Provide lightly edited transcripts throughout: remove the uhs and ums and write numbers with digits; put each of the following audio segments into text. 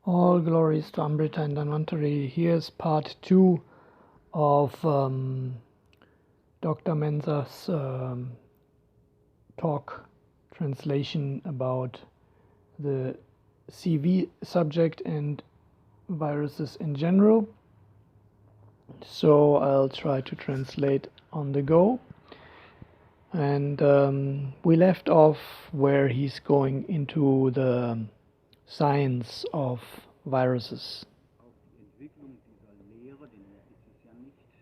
All glories to Amrita and Dhanvantari. Here's part 2 of Dr. Menser's talk translation about the CV subject and viruses in general. So I'll try to translate on the go. And we left off where he's going into the science of viruses,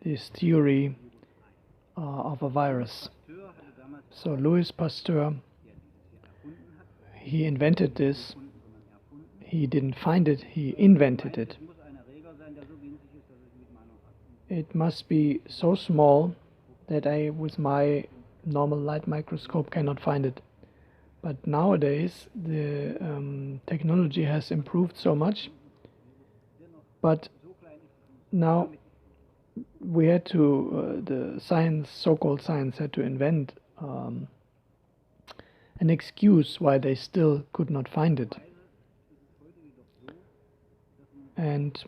this theory of a virus. So Louis Pasteur, he invented this. He didn't find it, he invented it. It must be so small that I, with my normal light microscope, cannot find it. But nowadays the technology has improved so much. But now we had to, the science, so-called science, had to invent an excuse why they still could not find it. And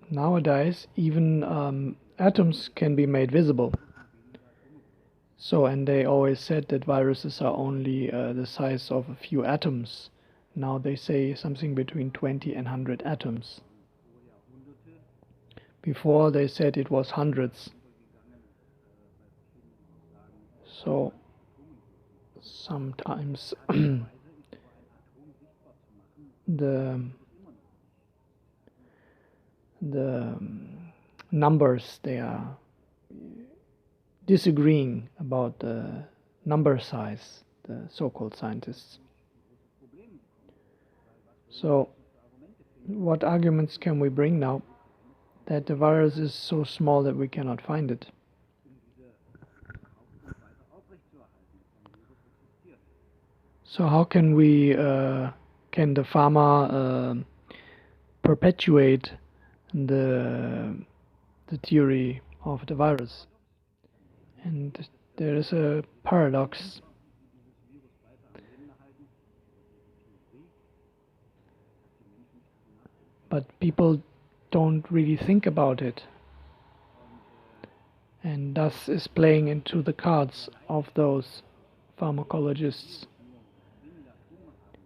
nowadays even atoms can be made visible. So, and they always said that viruses are only the size of a few atoms. Now they say something between 20 and 100 atoms. Before they said it was hundreds. So sometimes the numbers, they are disagreeing about the number size, the so-called scientists. So what arguments can we bring now that the virus is so small that we cannot find it? So how can we, can the pharma perpetuate the theory of the virus? And there is a paradox. But people don't really think about it, and thus is playing into the cards of those pharmacologists.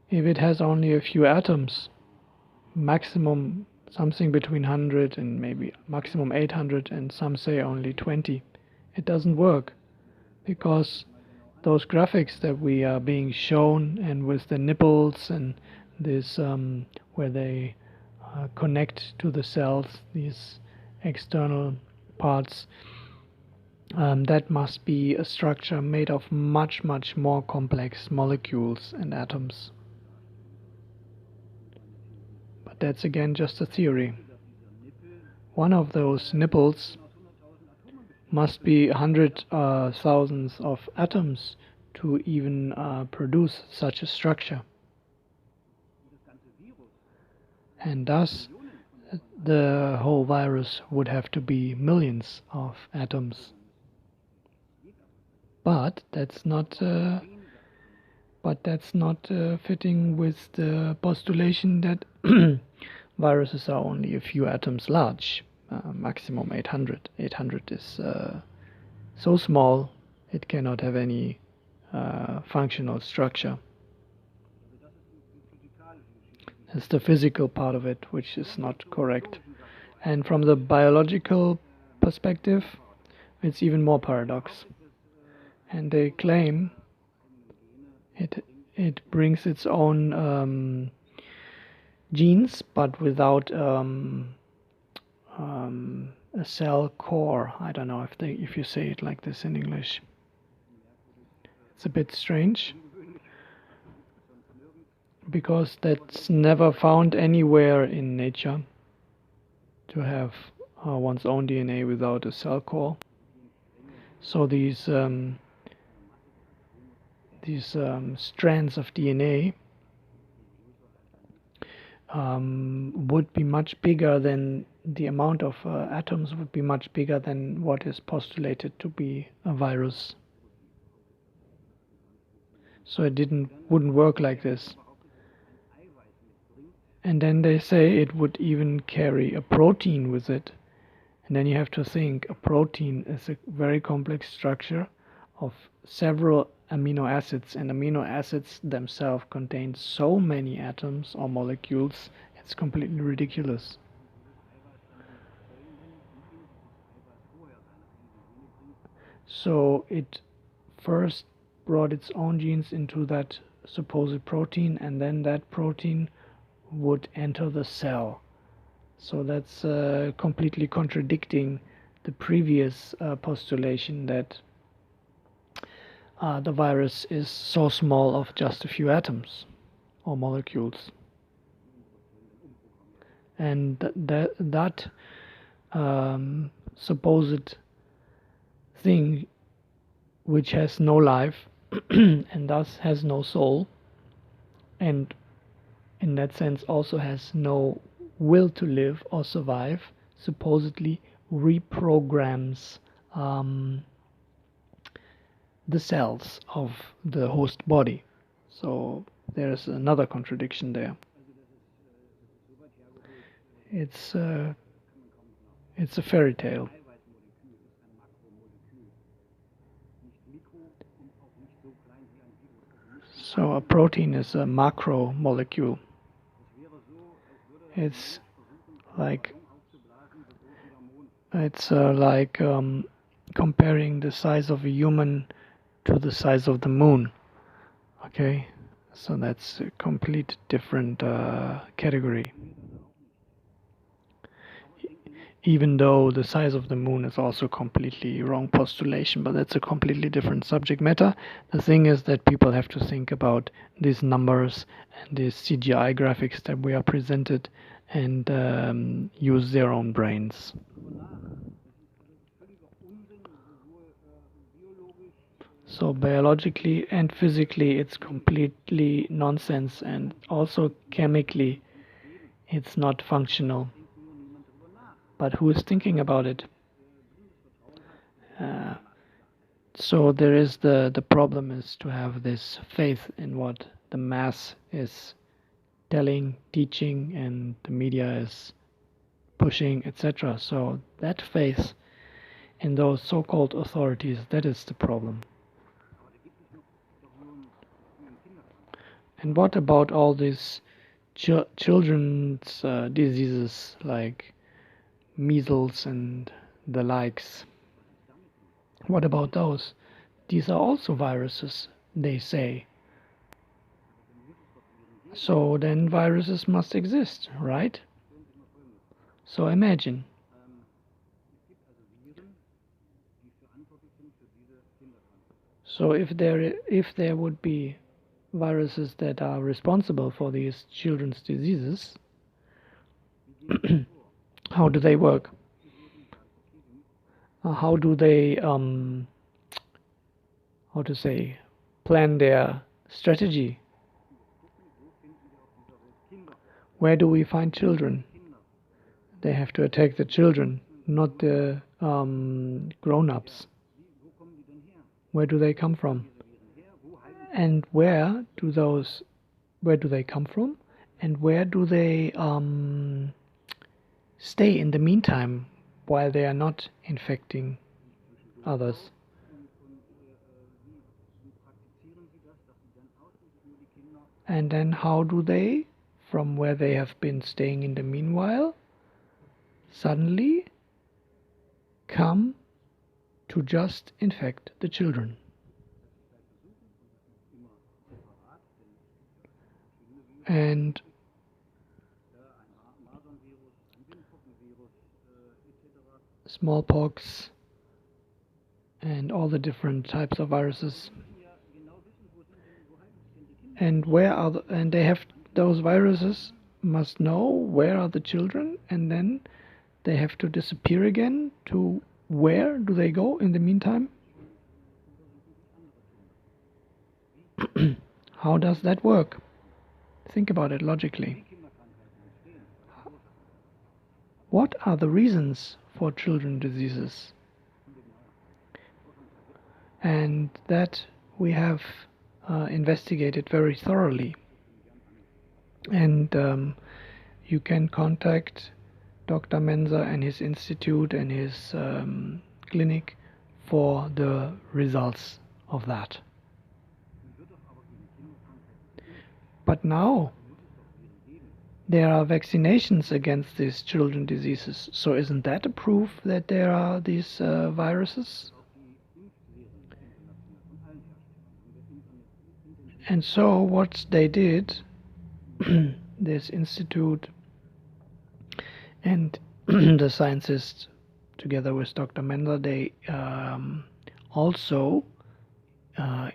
If it has only a few atoms, maximum something between 100 and maybe maximum 800, and some say only 20, it doesn't work, because those graphics that we are being shown, and with the nipples and this where they connect to the cells, these external parts, that must be a structure made of much more complex molecules and atoms. But that's again just a theory. One of those nipples must be 100,000 of atoms to even produce such a structure. And thus the whole virus would have to be millions of atoms. But that's not fitting with the postulation that viruses are only a few atoms large, maximum 800. 800 is so small it cannot have any functional structure. It's the physical part of it which is not correct. And from the biological perspective, it's even more paradox. And they claim it brings its own genes, but without a cell core. I don't know if you say it like this in English. It's a bit strange, because that's never found anywhere in nature, to have one's own DNA without a cell core. So these strands of DNA would be much bigger than the amount of atoms would be much bigger than what is postulated to be a virus. So it wouldn't work like this. And then they say it would even carry a protein with it. And then you have to think, a protein is a very complex structure of several amino acids, and amino acids themselves contain so many atoms or molecules, it's completely ridiculous. So it first brought its own genes into that supposed protein, and then that protein would enter the cell. So that's completely contradicting the previous postulation that the virus is so small of just a few atoms or molecules. And that supposed thing, which has no life and thus has no soul, and in that sense also has no will to live or survive, supposedly reprograms the cells of the host body. So there's another contradiction there. It's a fairy tale. So a protein is a macromolecule. It's like comparing the size of a human to the size of the moon. Okay, so that's a complete different category. Even though the size of the moon is also completely wrong postulation, but that's a completely different subject matter. The thing is that people have to think about these numbers and these CGI graphics that we are presented and use their own brains. So biologically and physically it's completely nonsense, and also chemically it's not functional. But who is thinking about it? So there is the problem is to have this faith in what the mass is telling, teaching, and the media is pushing, etc. So that faith in those so-called authorities, that is the problem. And what about all these children's diseases like measles and the likes? What about those? These are also viruses, they say. So then viruses must exist, right? So imagine. So if there would be viruses that are responsible for these children's diseases, how do they work? How do they plan their strategy? Where do we find children? They have to attack the children, not the grown-ups. Where do they come from? And where do they come from? And where do they stay in the meantime while they are not infecting others? And then how do they, from where they have been staying in the meanwhile, suddenly come to just infect the children? And smallpox and all the different types of viruses. And they have those viruses must know where are the children, and then they have to disappear again. To where do they go in the meantime? How does that work? Think about it logically. What are the reasons for children's diseases? And that we have investigated very thoroughly. And you can contact Dr. Menser and his institute and his clinic for the results of that. But now there are vaccinations against these children diseases, so isn't that a proof that there are these viruses? And so what they did, this institute and the scientists together with Dr. Menser, they also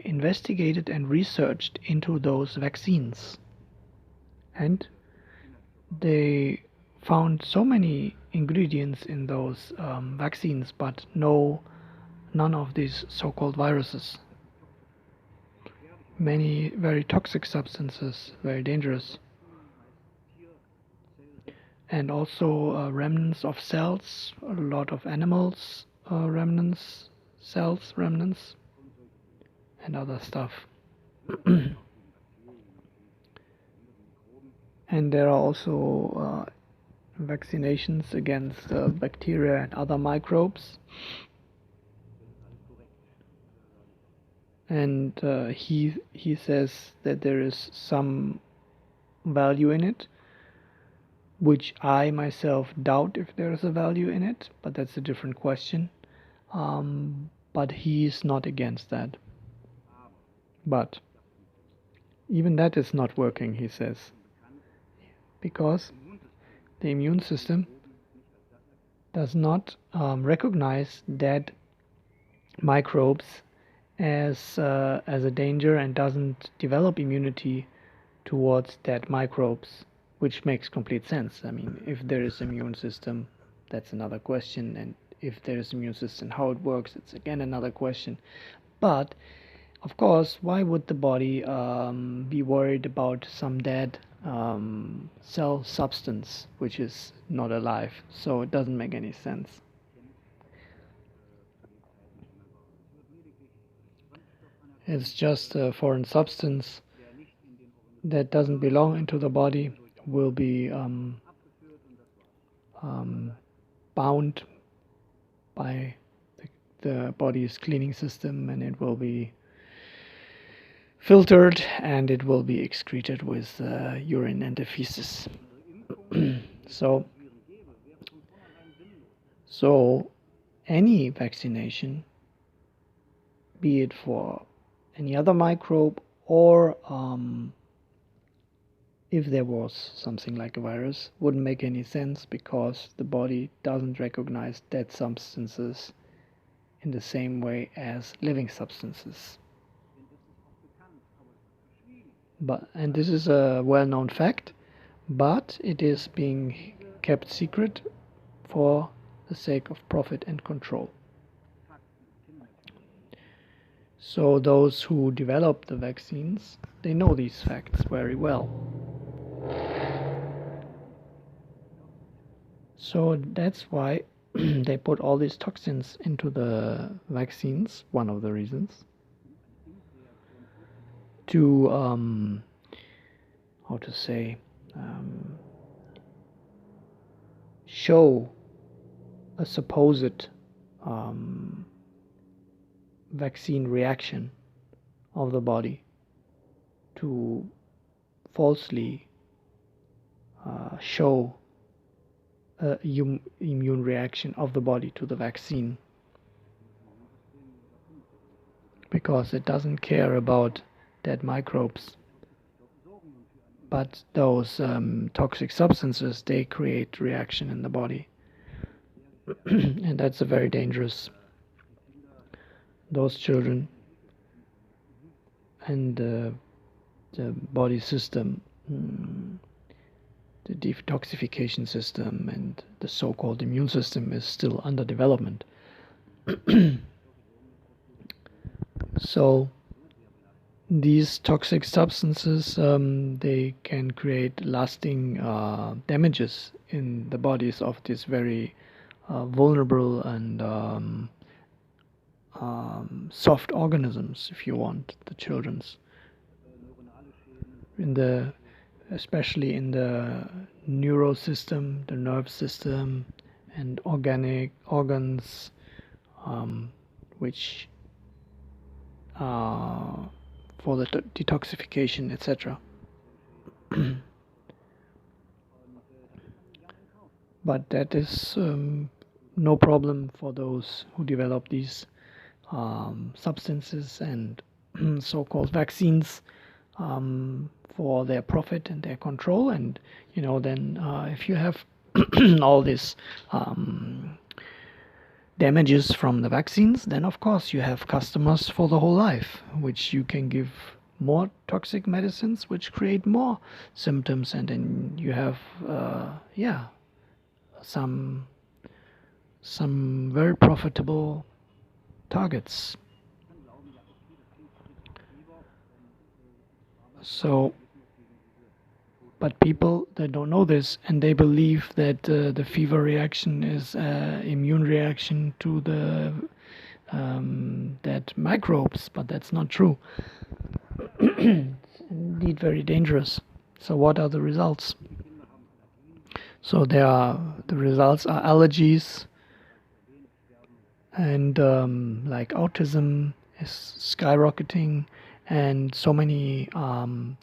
investigated and researched into those vaccines, and they found so many ingredients in those vaccines, but none of these so-called viruses. Many very toxic substances, very dangerous, and also remnants of cells, a lot of animals, remnants, cells, remnants, and other stuff. And there are also vaccinations against bacteria and other microbes. And he says that there is some value in it, which I myself doubt if there is a value in it, but that's a different question. But he is not against that. But even that is not working, he says, because the immune system does not recognize dead microbes as a danger and doesn't develop immunity towards dead microbes, which makes complete sense. I mean, if there is immune system, that's another question, and if there is immune system, how it works, it's again another question. But of course, why would the body be worried about some dead cell substance which is not alive? So it doesn't make any sense. It's just a foreign substance that doesn't belong into the body, will be bound by the body's cleaning system, and it will be filtered and it will be excreted with urine and the feces. So any vaccination, be it for any other microbe or if there was something like a virus, wouldn't make any sense, because the body doesn't recognize dead substances in the same way as living substances. And this is a well-known fact, but it is being kept secret for the sake of profit and control. So those who develop the vaccines, they know these facts very well. So that's why they put all these toxins into the vaccines, one of the reasons, to show a supposed vaccine reaction of the body, to falsely show a immune reaction of the body to the vaccine, because it doesn't care about dead microbes, but those toxic substances, they create reaction in the body. And that's a very dangerous. Those children and the body system, the detoxification system and the so-called immune system is still under development. So these toxic substances, they can create lasting damages in the bodies of these very vulnerable and soft organisms, if you want, the children's, especially in the system, the nerve system, and organic organs, which for the detoxification, etc. But that is no problem for those who develop these substances and so-called vaccines for their profit and their control. And then if you have all this damages from the vaccines, then of course you have customers for the whole life, which you can give more toxic medicines which create more symptoms, and then you have some very profitable targets. So, but people, they don't know this, and they believe that the fever reaction is immune reaction to the that microbes, but that's not true. It's indeed very dangerous. So what are the results? So the results are allergies, and like autism is skyrocketing, and so many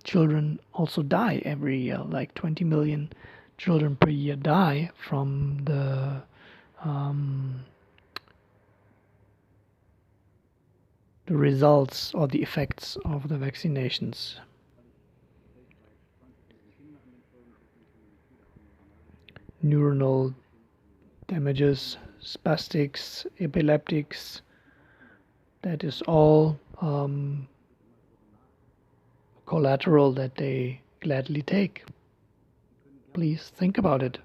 children also die every year. Like 20 million children per year die from the results or the effects of the vaccinations. Neuronal damages, spastics, epileptics, that is all collateral that they gladly take. Please think about it.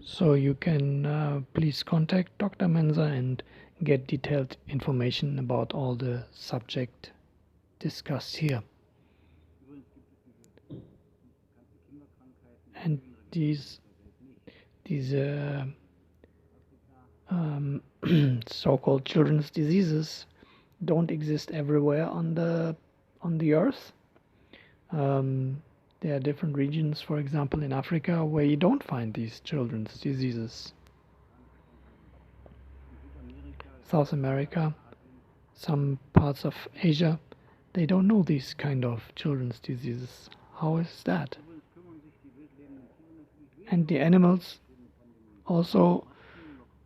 So you can please contact Dr. Menser and get detailed information about all the subject discussed here. And these so-called children's diseases don't exist everywhere on the earth. There are different regions, for example in Africa, where you don't find these children's diseases. South America, some parts of Asia, they don't know these kind of children's diseases. How is that? And the animals also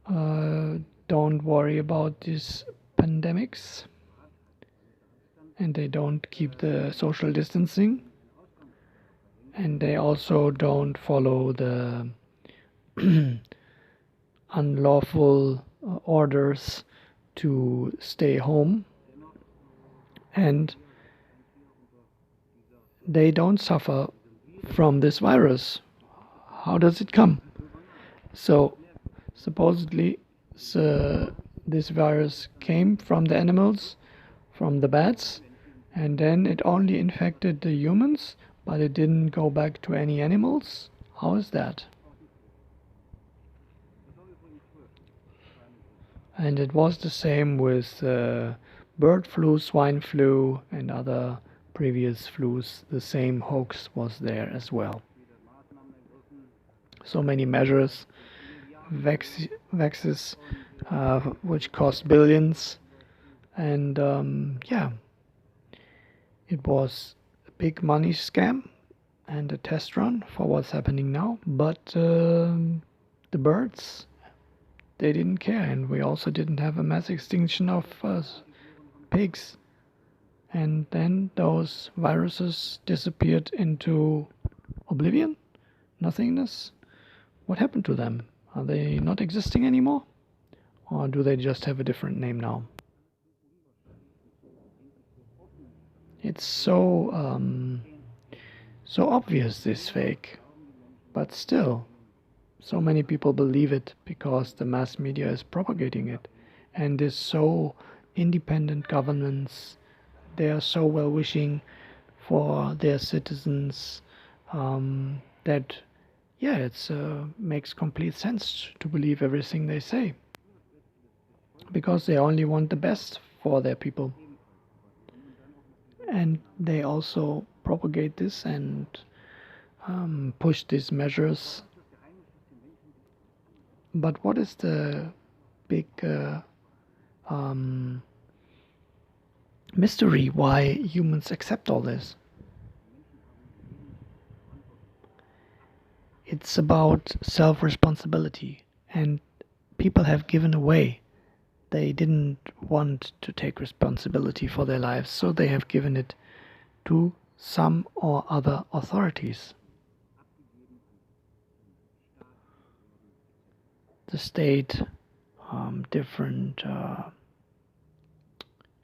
don't worry about these pandemics, and they don't keep the social distancing, and they also don't follow the unlawful orders to stay home, and they don't suffer from this virus. How does it come? So supposedly this virus came from the animals, from the bats, and then it only infected the humans, but it didn't go back to any animals. How is that? And it was the same with bird flu, swine flu, and other previous flus. The same hoax was there as well. So many measures, vaxes, which cost billions, and it was a big money scam and a test run for what's happening now. But the birds, they didn't care, and we also didn't have a mass extinction of pigs. And then those viruses disappeared into oblivion, nothingness. What happened to them? Are they not existing anymore? Or do they just have a different name now? It's so obvious, this fake, but still so many people believe it because the mass media is propagating it. And this so independent governments, they are so well-wishing for their citizens that it makes complete sense to believe everything they say, because they only want the best for their people. And they also propagate this and push these measures But what is the big mystery why humans accept all this? It's about self-responsibility, and people have given away. They didn't want to take responsibility for their lives, so they have given it to some or other authorities. The state, different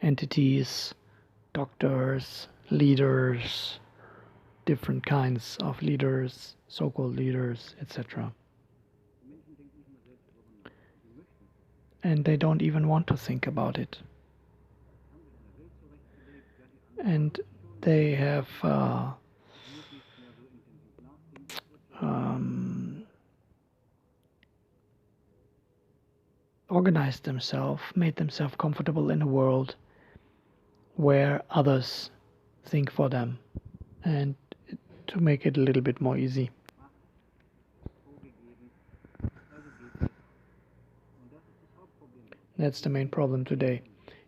entities, doctors, leaders, different kinds of leaders, so-called leaders, etc. And they don't even want to think about it. And they have organized themselves, made themselves comfortable in a world where others think for them, and to make it a little bit more easy. That's the main problem today.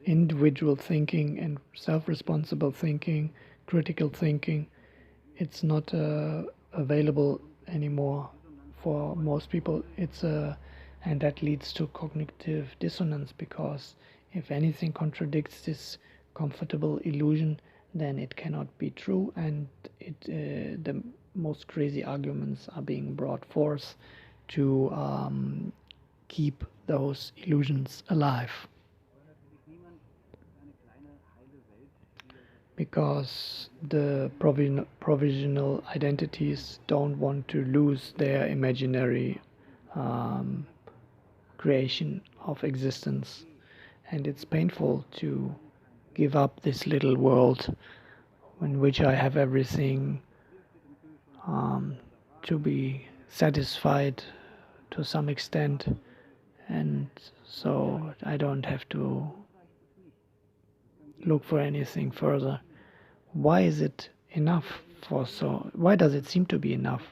Individual thinking and self-responsible thinking, critical thinking, it's not available anymore for most people. And that leads to cognitive dissonance, because if anything contradicts this comfortable illusion, then it cannot be true, and the most crazy arguments are being brought forth to keep those illusions alive. Because the provisional identities don't want to lose their imaginary creation of existence, and it's painful to give up this little world in which I have everything to be satisfied to some extent, and so I don't have to look for anything further. Why is it enough for why does it seem to be enough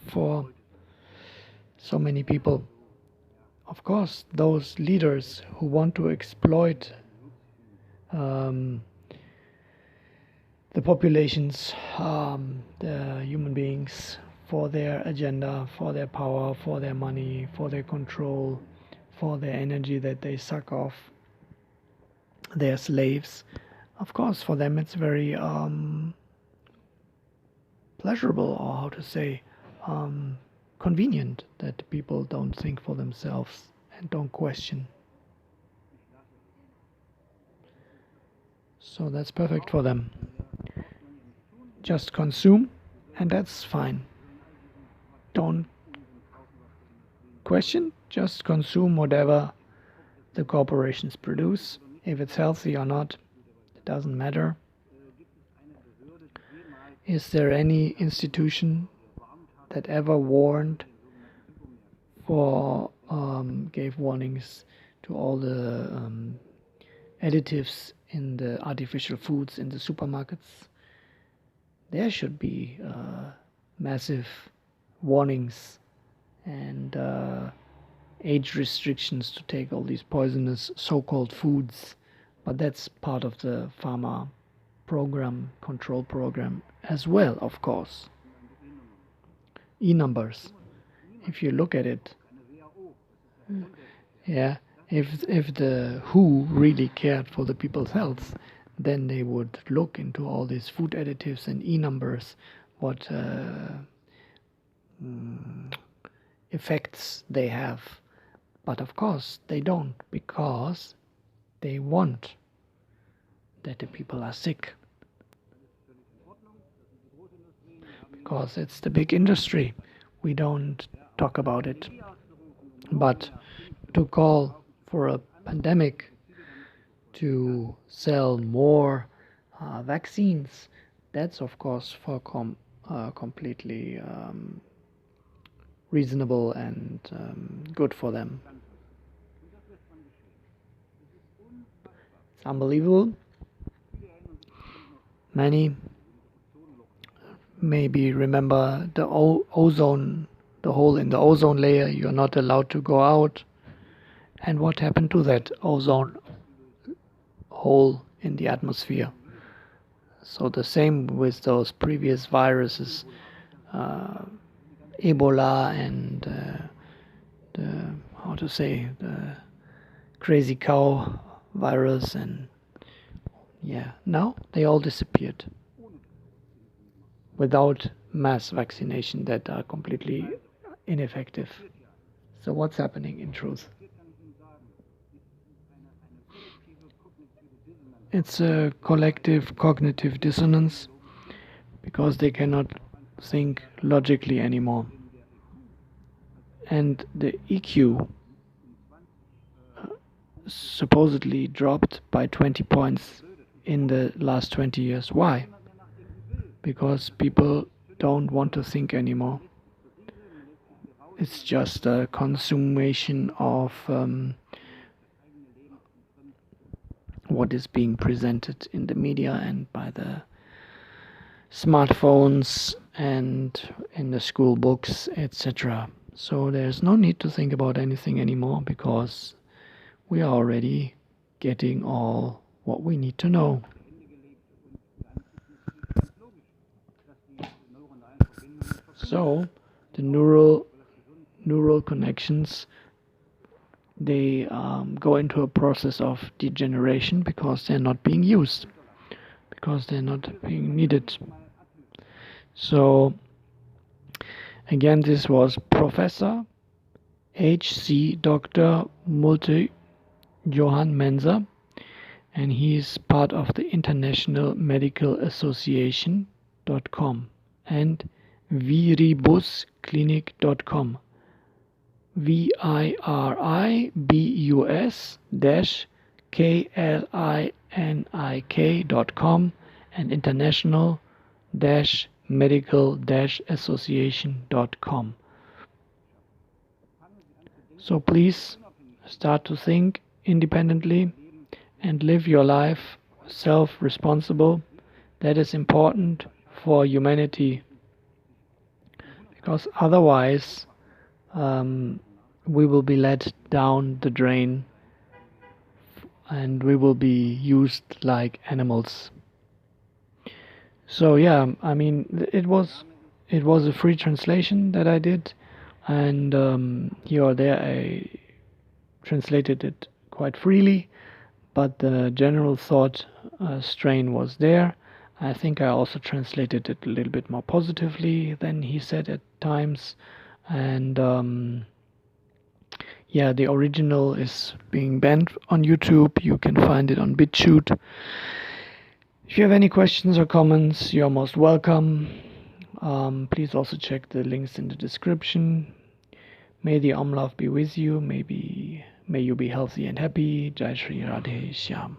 for so many people? Of course, those leaders who want to exploit the populations, the human beings, for their agenda, for their power, for their money, for their control, for their energy that they suck off their slaves. Of course, for them it's very pleasurable, or how to say, convenient that people don't think for themselves and don't question. So that's perfect for them. Just consume, and that's fine. Don't question, just consume whatever the corporations produce. If it's healthy or not, it doesn't matter. Is there any institution that ever warned gave warnings to all the additives in the artificial foods in the supermarkets? There should be massive warnings and age restrictions to take all these poisonous so-called foods, but that's part of the pharma program, control program as well, of course. E-numbers, if you look at it, yeah, if the WHO really cared for the people's health, then they would look into all these food additives and E-numbers, what effects they have. But of course they don't, because they want that the people are sick, because it's the big industry. We don't talk about it. But to call for a pandemic to sell more vaccines, that's of course for completely reasonable and good for them. It's unbelievable. Many maybe remember the ozone the hole in the ozone layer. You're not allowed to go out. And what happened to that ozone hole in the atmosphere? So the same with those previous viruses, Ebola and the crazy cow virus, and now they all disappeared without mass vaccination that are completely ineffective. So what's happening in truth? It's a collective cognitive dissonance because they cannot think logically anymore. And the EQ supposedly dropped by 20 points in the last 20 years. Why? Because people don't want to think anymore. It's just a consummation of what is being presented in the media and by the smartphones and in the school books, etc. So there's no need to think about anything anymore because we are already getting all what we need to know. So the neural connections, they go into a process of degeneration because they're not being used, because they're not being needed. So again, this was Professor H.C. Dr. Johann Menser, and he is part of the International Medical Association.com and viribusclinic.com. viribus-klinik.com and international-medical-association.com. So please start to think independently and live your life self-responsible. That is important for humanity, because otherwise we will be let down the drain and we will be used like animals. So I mean, it was a free translation that I did, and here or there I translated it quite freely, but the general thought strain was there. I think I also translated it a little bit more positively than he said at times, and the original is being banned on YouTube. You can find it on BitChute. If you have any questions or comments, you're most welcome. Please also check the links in the description. May the OM Love be with you. May you be healthy and happy. Jai Shri Radhe Shyam.